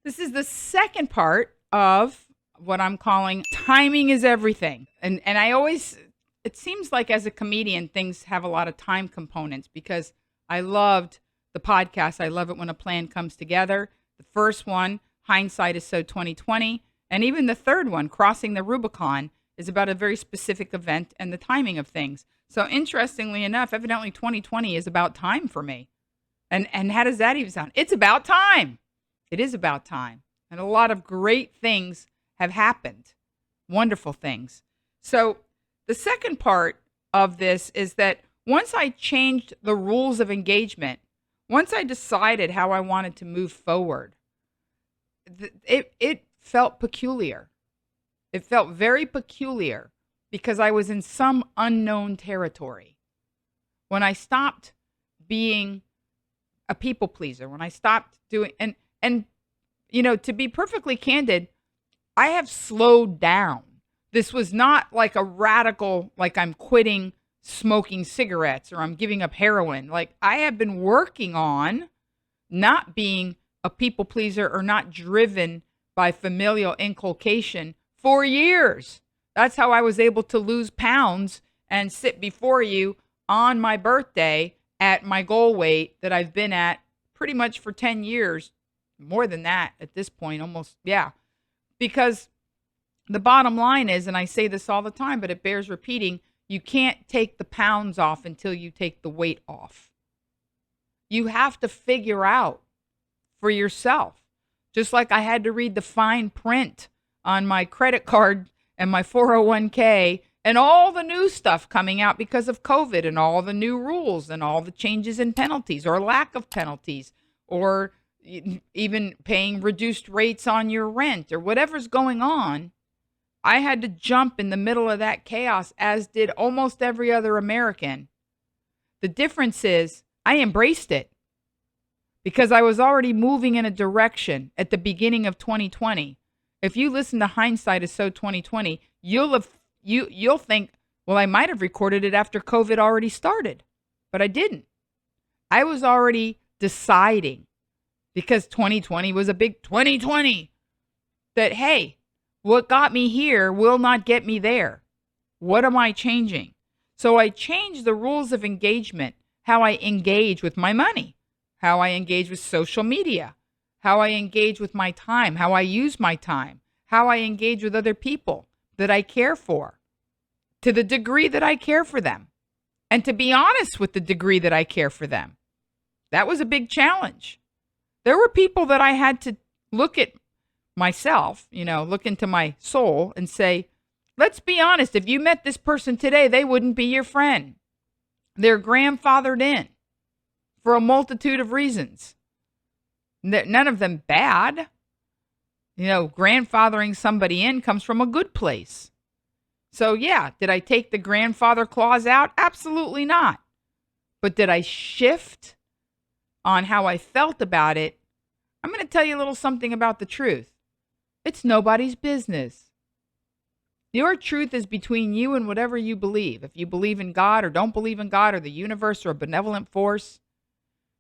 This is the second part of what I'm calling timing is everything. And I always, it seems like as a comedian, things have a lot of time components because I loved the podcast. I love it when a plan comes together. The first one, hindsight is so 2020. And even the third one, crossing the Rubicon, is about a very specific event and the timing of things. So interestingly enough, evidently 2020 is about time for me. And how does that even sound? It's about time. It is about time. And a lot of great things have happened. Wonderful things. So the second part of this is that once I changed the rules of engagement, once I decided how I wanted to move forward, it felt peculiar. It felt very peculiar because I was in some unknown territory. When I stopped being a people pleaser, when I stopped doing, and to be perfectly candid, I have slowed down. This was not like a radical, like I'm quitting smoking cigarettes or I'm giving up heroin. Like I have been working on not being a people pleaser or not driven by familial inculcation for years. That's how I was able to lose pounds and sit before you on my birthday at my goal weight that I've been at pretty much for 10 years, more than that at this point, almost, yeah. Because the bottom line is, and I say this all the time, but it bears repeating, you can't take the pounds off until you take the weight off. You have to figure out for yourself. Just like I had to read the fine print on my credit card and my 401k and all the new stuff coming out because of COVID and all the new rules and all the changes in penalties or lack of penalties or even paying reduced rates on your rent or whatever's going on. I had to jump in the middle of that chaos, as did almost every other American. The difference is I embraced it because I was already moving in a direction at the beginning of 2020. If you listen to Hindsight is So 2020, you'll think, well, I might have recorded it after COVID already started, but I didn't. I was already deciding because 2020 was a big 2020 that, hey, what got me here will not get me there. What am I changing? So I changed the rules of engagement, how I engage with my money, how I engage with social media, how I engage with my time, how I use my time, how I engage with other people that I care for, to the degree that I care for them, and to be honest with the degree that I care for them. That was a big challenge. There were people that I had to look at myself, look into my soul and say, let's be honest, if you met this person today, they wouldn't be your friend. They're grandfathered in for a multitude of reasons. None of them bad. Grandfathering somebody in comes from a good place. So yeah, did I take the grandfather clause out? Absolutely not. But did I shift on how I felt about it? I'm going to tell you a little something about the truth. It's nobody's business. Your truth is between you and whatever you believe. If you believe in God or don't believe in God or the universe or a benevolent force,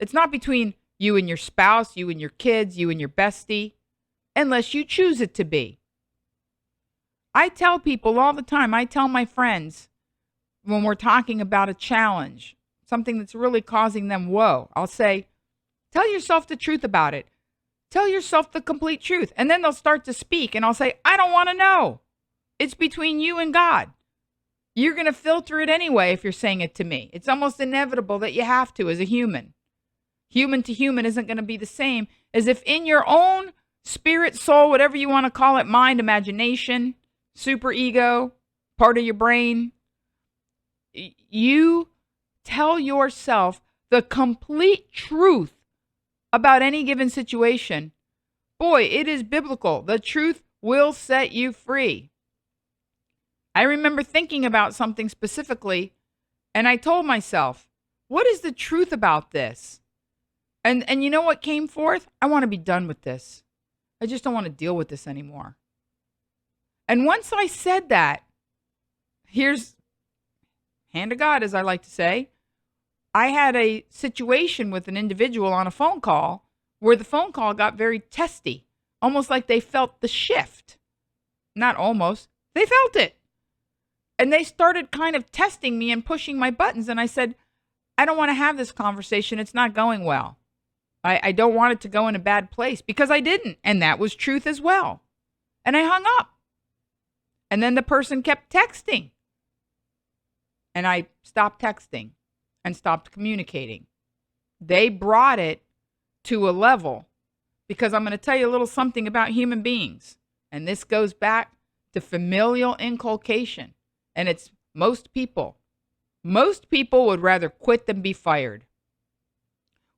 it's not between you and your spouse, you and your kids, you and your bestie, unless you choose it to be. I tell people all the time, I tell my friends when we're talking about a challenge, something that's really causing them woe, I'll say, tell yourself the truth about it. Tell yourself the complete truth. And then they'll start to speak and I'll say, I don't want to know. It's between you and God. You're going to filter it anyway if you're saying it to me. It's almost inevitable that you have to as a human. Human to human isn't going to be the same as if in your own spirit, soul, whatever you want to call it, mind, imagination, super ego, part of your brain, you tell yourself the complete truth about any given situation. Boy, it is biblical. The truth will set you free. I remember thinking about something specifically, and I told myself, what is the truth about this? And you know what came forth? I want to be done with this. I just don't want to deal with this anymore. And once I said that, here's hand of God, as I like to say. I had a situation with an individual on a phone call where the phone call got very testy, almost like they felt the shift. Not almost, they felt it. And they started kind of testing me and pushing my buttons. And I said, I don't want to have this conversation. It's not going well. I don't want it to go in a bad place, because I didn't. And that was truth as well. And I hung up. And then the person kept texting. And I stopped texting and stopped communicating. They brought it to a level, because I'm going to tell you a little something about human beings. And this goes back to familial inculcation. And it's most people. Most people would rather quit than be fired.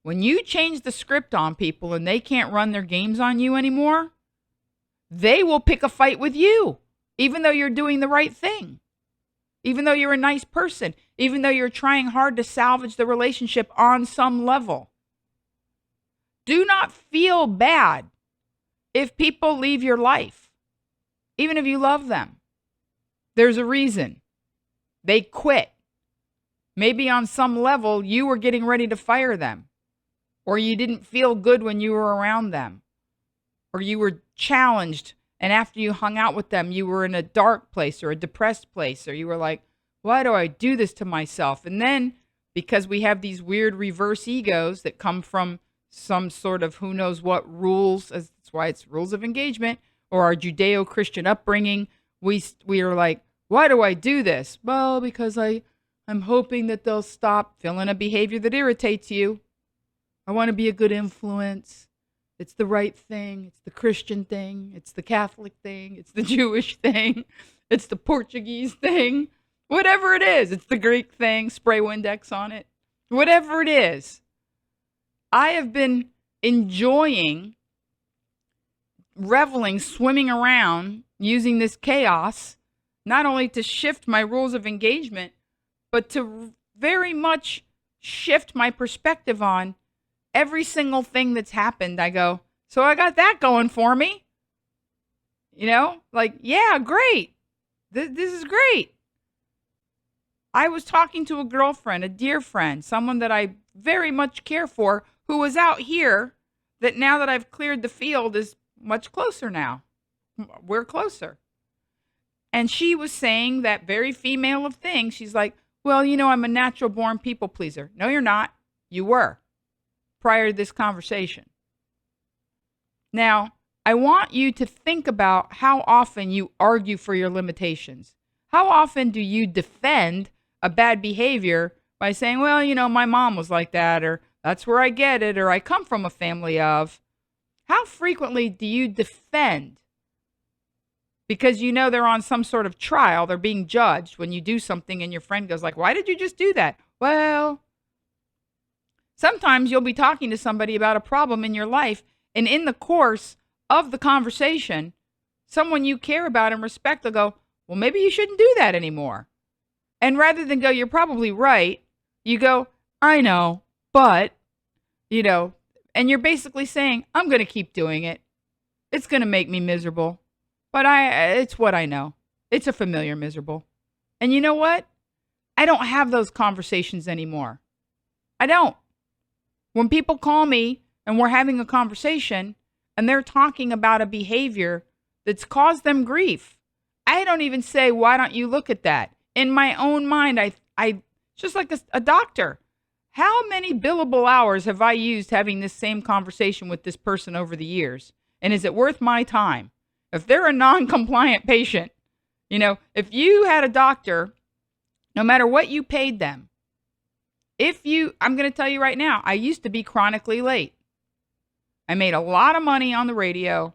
When you change the script on people and they can't run their games on you anymore, they will pick a fight with you, even though you're doing the right thing, even though you're a nice person, even though you're trying hard to salvage the relationship on some level. Do not feel bad if people leave your life, even if you love them. There's a reason. They quit. Maybe on some level you were getting ready to fire them, or you didn't feel good when you were around them, or you were challenged, and after you hung out with them, you were in a dark place or a depressed place, or you were like, why do I do this to myself? And then, because we have these weird reverse egos that come from some sort of who knows what rules, that's why it's rules of engagement, or our Judeo-Christian upbringing, we are like, why do I do this? Well, because I'm hoping that they'll stop feeling a behavior that irritates you. I want to be a good influence. It's the right thing. It's the Christian thing. It's the Catholic thing. It's the Jewish thing. It's the Portuguese thing. Whatever it is. It's the Greek thing. Spray Windex on it. Whatever it is. I have been enjoying, reveling, swimming around, using this chaos, not only to shift my rules of engagement, but to very much shift my perspective on every single thing that's happened. I go, so I got that going for me. You know, like, yeah, great. This is great. I was talking to a girlfriend, a dear friend, someone that I very much care for, who was out here, that now that I've cleared the field is much closer now. We're closer. And she was saying that very female of things. She's like, well, you know, I'm a natural born people pleaser. No, you're not. You were prior to this conversation. Now, I want you to think about how often you argue for your limitations. How often do you defend a bad behavior by saying, well, you know, my mom was like that, or that's where I get it, or I come from a family of. How frequently do you defend? Because you know they're on some sort of trial, they're being judged when you do something and your friend goes like, why did you just do that? Well, sometimes you'll be talking to somebody about a problem in your life, and in the course of the conversation, someone you care about and respect will go, well, maybe you shouldn't do that anymore. And rather than go, you're probably right, you go, I know, but, you know, and you're basically saying, I'm going to keep doing it. It's going to make me miserable. But it's what I know. It's a familiar miserable. And you know what? I don't have those conversations anymore. I don't. When people call me and we're having a conversation and they're talking about a behavior that's caused them grief, I don't even say, why don't you look at that? In my own mind, I just like a doctor. How many billable hours have I used having this same conversation with this person over the years? And is it worth my time? If they're a non-compliant patient, you know, if you had a doctor, no matter what you paid them, I'm going to tell you right now, I used to be chronically late. I made a lot of money on the radio.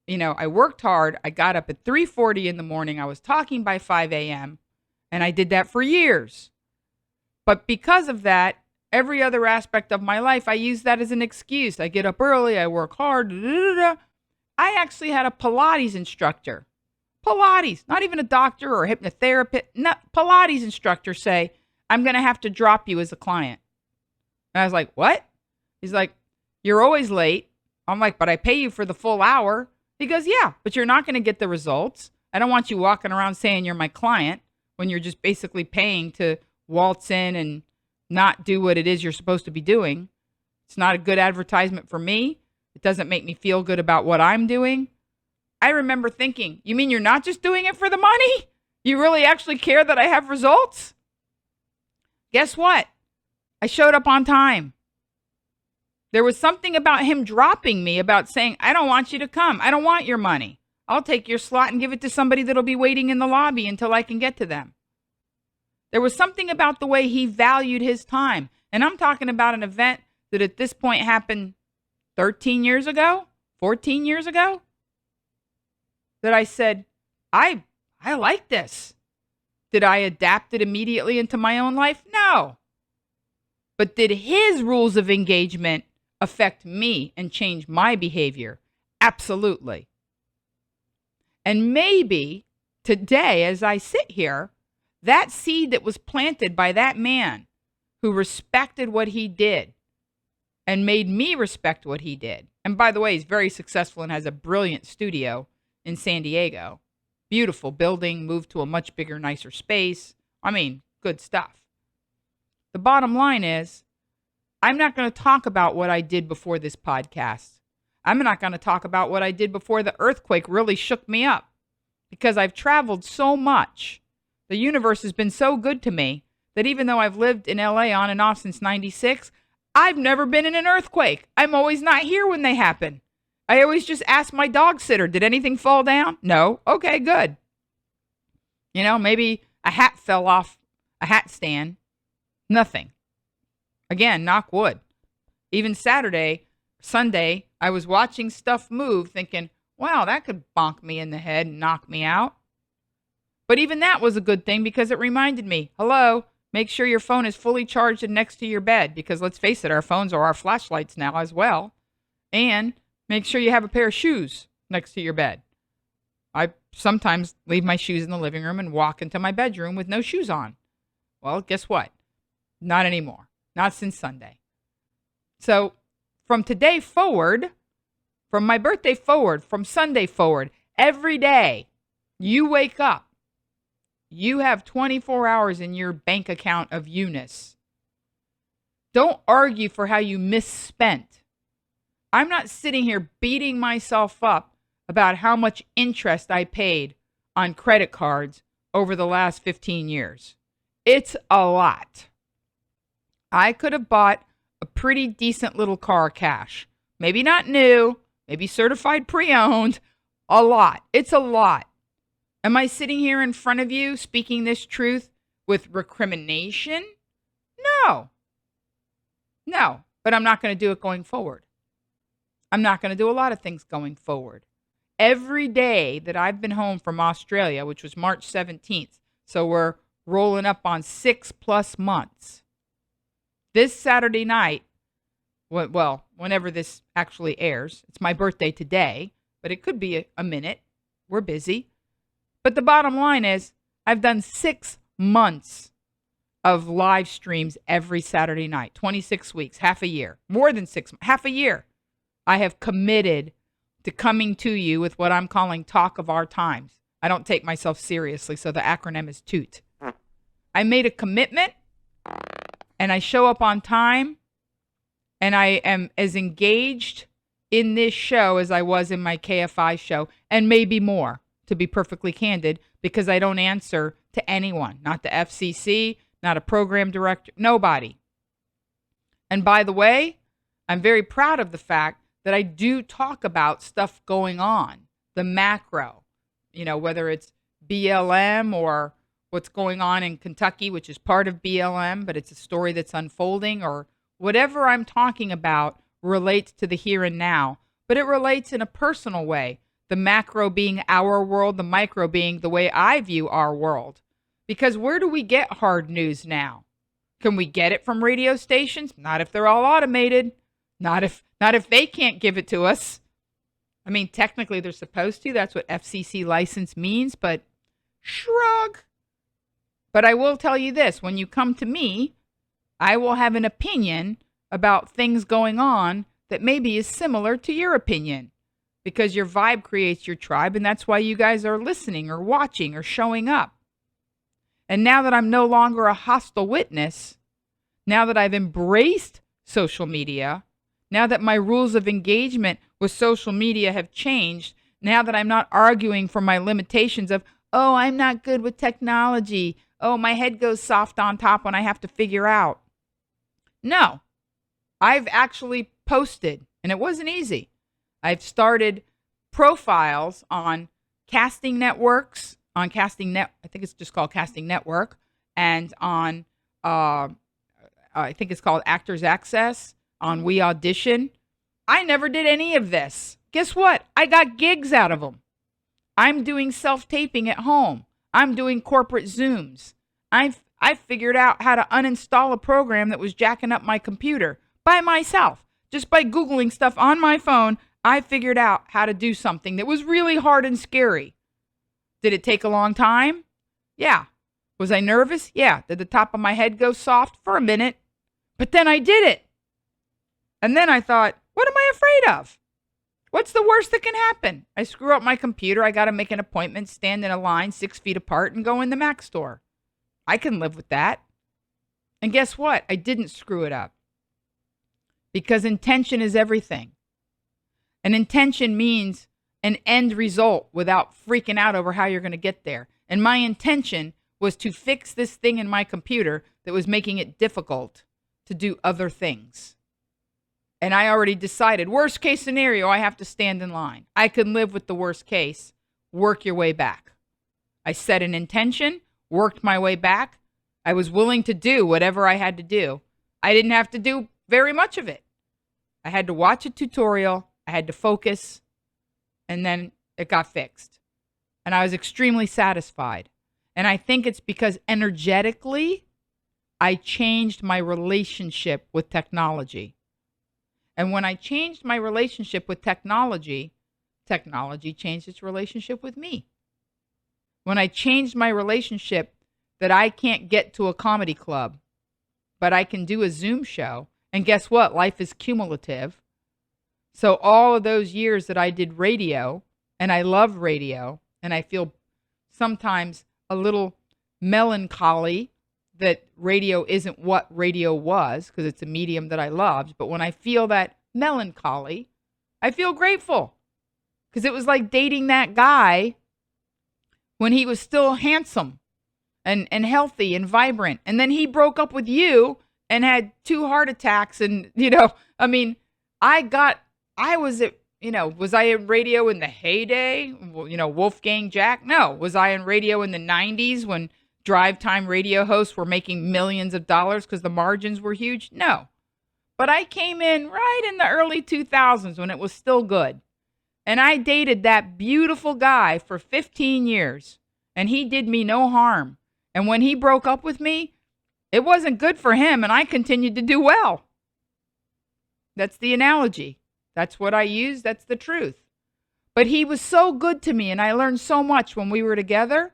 You know, I worked hard. I got up at 3:40 in the morning. I was talking by 5 a.m. and I did that for years. But because of that, every other aspect of my life, I use that as an excuse. I get up early. I work hard. I actually had a Pilates instructor. Pilates, not even a doctor or a hypnotherapist. Pilates instructor say, I'm going to have to drop you as a client. And I was like, what? He's like, you're always late. I'm like, but I pay you for the full hour. He goes, yeah, but you're not going to get the results. I don't want you walking around saying you're my client when you're just basically paying to waltz in and not do what it is you're supposed to be doing. It's not a good advertisement for me. It doesn't make me feel good about what I'm doing. I remember thinking, you mean you're not just doing it for the money? You really actually care that I have results? Guess what? I showed up on time. There was something about him dropping me, about saying, I don't want you to come. I don't want your money. I'll take your slot and give it to somebody that'll be waiting in the lobby until I can get to them. There was something about the way he valued his time. And I'm talking about an event that at this point happened 13 years ago, 14 years ago, that I said, I like this. Did I adapt it immediately into my own life? No. But did his rules of engagement affect me and change my behavior? Absolutely. And maybe today, as I sit here, that seed that was planted by that man who respected what he did and made me respect what he did. And by the way, he's very successful and has a brilliant studio in San Diego. Beautiful building, moved to a much bigger, nicer space. I mean, good stuff. The bottom line is, I'm not going to talk about what I did before this podcast. I'm not going to talk about what I did before the earthquake really shook me up, because I've traveled so much. The universe has been so good to me that even though I've lived in LA on and off since 96, I've never been in an earthquake. I'm always not here when they happen. I always just ask my dog sitter, did anything fall down? No. Okay, good. You know, maybe a hat fell off a hat stand. Nothing. Again, knock wood. Even Sunday, I was watching stuff move thinking, wow, that could bonk me in the head and knock me out. But even that was a good thing because it reminded me, hello, make sure your phone is fully charged and next to your bed, because let's face it, our phones are our flashlights now as well. And make sure you have a pair of shoes next to your bed. I sometimes leave my shoes in the living room and walk into my bedroom with no shoes on. Well, guess what? Not anymore. Not since Sunday. So from today forward, from my birthday forward, from Sunday forward, every day you wake up, you have 24 hours in your bank account of Eunice. Don't argue for how you misspent. I'm not sitting here beating myself up about how much interest I paid on credit cards over the last 15 years. It's a lot. I could have bought a pretty decent little car cash. Maybe not new, maybe certified pre-owned. A lot. It's a lot. Am I sitting here in front of you speaking this truth with recrimination? No. No, but I'm not going to do it going forward. I'm not going to do a lot of things going forward. Every day that I've been home from Australia, which was March 17th, so we're rolling up on 6+ months. This Saturday night, well, whenever this actually airs, it's my birthday today, but it could be a minute. We're busy. But the bottom line is, I've done 6 months of live streams every Saturday night, 26 weeks, half a year, more than 6, half a year. I have committed to coming to you with what I'm calling Talk of Our Times. I don't take myself seriously, so the acronym is TOOT. I made a commitment, and I show up on time, and I am as engaged in this show as I was in my KFI show, and maybe more, to be perfectly candid, because I don't answer to anyone, not the FCC, not a program director, nobody. And by the way, I'm very proud of the fact that I do talk about stuff going on, the macro, whether it's BLM or what's going on in Kentucky, which is part of BLM, but it's a story that's unfolding, or whatever I'm talking about relates to the here and now, but it relates in a personal way. The macro being our world, the micro being the way I view our world. Because where do we get hard news now? Can we get it from radio stations? Not if they're all automated. Not if they can't give it to us. I mean, technically they're supposed to. That's what FCC license means, but shrug. But I will tell you this. When you come to me, I will have an opinion about things going on that maybe is similar to your opinion. Because your vibe creates your tribe, and that's why you guys are listening or watching or showing up. And now that I'm no longer a hostile witness, now that I've embraced social media, Now that my rules of engagement with social media have changed, now that I'm not arguing for my limitations of, oh, I'm not good with technology. Oh, my head goes soft on top when I have to figure out. No, I've actually posted, and it wasn't easy. I've started profiles on casting networks, I think it's just called Casting Network, and on, I think it's called Actors Access, on We Audition. I never did any of this. Guess what? I got gigs out of them. I'm doing self-taping at home. I'm doing corporate Zooms. I figured out how to uninstall a program that was jacking up my computer by myself. Just by Googling stuff on my phone, I figured out how to do something that was really hard and scary. Did it take a long time? Yeah. Was I nervous? Yeah. Did the top of my head go soft for a minute? But then I did it. And then I thought, what am I afraid of? What's the worst that can happen? I screw up my computer. I got to make an appointment, stand in a line 6 feet apart, and go in the Mac store. I can live with that. And guess what? I didn't screw it up. Because intention is everything. And intention means an end result without freaking out over how you're going to get there. And my intention was to fix this thing in my computer that was making it difficult to do other things. And I already decided, worst case scenario, I have to stand in line. I can live with the worst case. Work your way back. I set an intention, worked my way back. I was willing to do whatever I had to do. I didn't have to do very much of it. I had to watch a tutorial. I had to focus. And then it got fixed. And I was extremely satisfied. And I think it's because energetically, I changed my relationship with technology. And when I changed my relationship with technology, technology changed its relationship with me. When I changed my relationship that I can't get to a comedy club, but I can do a Zoom show. And guess what? Life is cumulative. So all of those years that I did radio, and I love radio, and I feel sometimes a little melancholy that radio isn't what radio was, because it's a medium that I loved. But when I feel that melancholy, I feel grateful, because it was like dating that guy when he was still handsome and healthy and vibrant. And then he broke up with you and had 2 heart attacks. And, was I in radio in the heyday? Wolfgang Jack? No. Was I in radio in the 90s when drive time radio hosts were making millions of dollars because the margins were huge? No. But I came in right in the early 2000s when it was still good. And I dated that beautiful guy for 15 years. And he did me no harm. And when he broke up with me, it wasn't good for him, and I continued to do well. That's the analogy. That's what I use. That's the truth. But he was so good to me, and I learned so much when we were together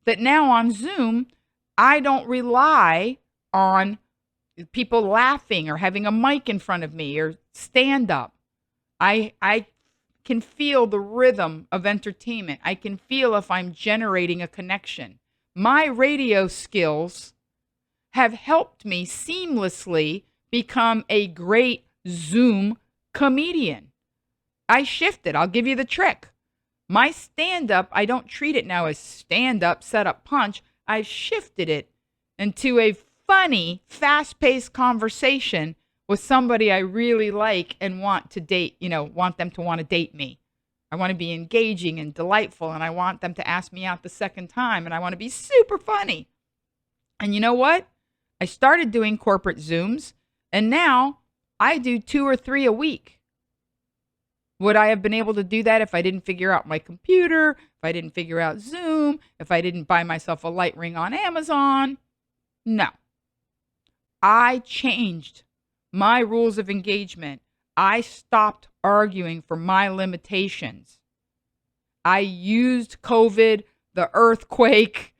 that now on Zoom, I don't rely on people laughing or having a mic in front of me or stand up. I can feel the rhythm of entertainment. I can feel if I'm generating a connection. My radio skills have helped me seamlessly become a great Zoom comedian. I shifted. I'll give you the trick. My stand-up, I don't treat it now as stand-up, set-up, punch. I've shifted it into a funny, fast-paced conversation with somebody I really like and want to date, want them to want to date me. I want to be engaging and delightful, and I want them to ask me out the second time, and I want to be super funny. And you know what? I started doing corporate Zooms, and now I do 2 or 3 a week. Would I have been able to do that if I didn't figure out my computer, if I didn't figure out Zoom, if I didn't buy myself a light ring on Amazon? No. I changed my rules of engagement. I stopped arguing for my limitations. I used COVID, the earthquake,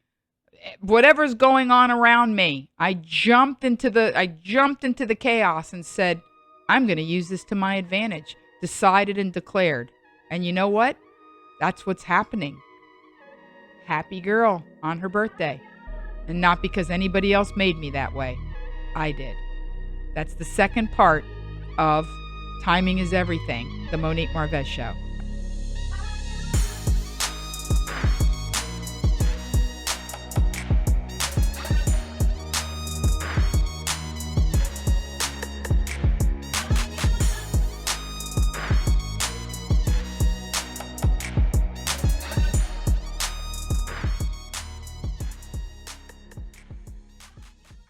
whatever's going on around me. I jumped into the chaos and said, I'm going to use this to my advantage. Decided and declared. And you know what? That's what's happening. Happy girl on her birthday. And not because anybody else made me that way. I did. That's the second part of Timing is everything. The Monique Marvez Show.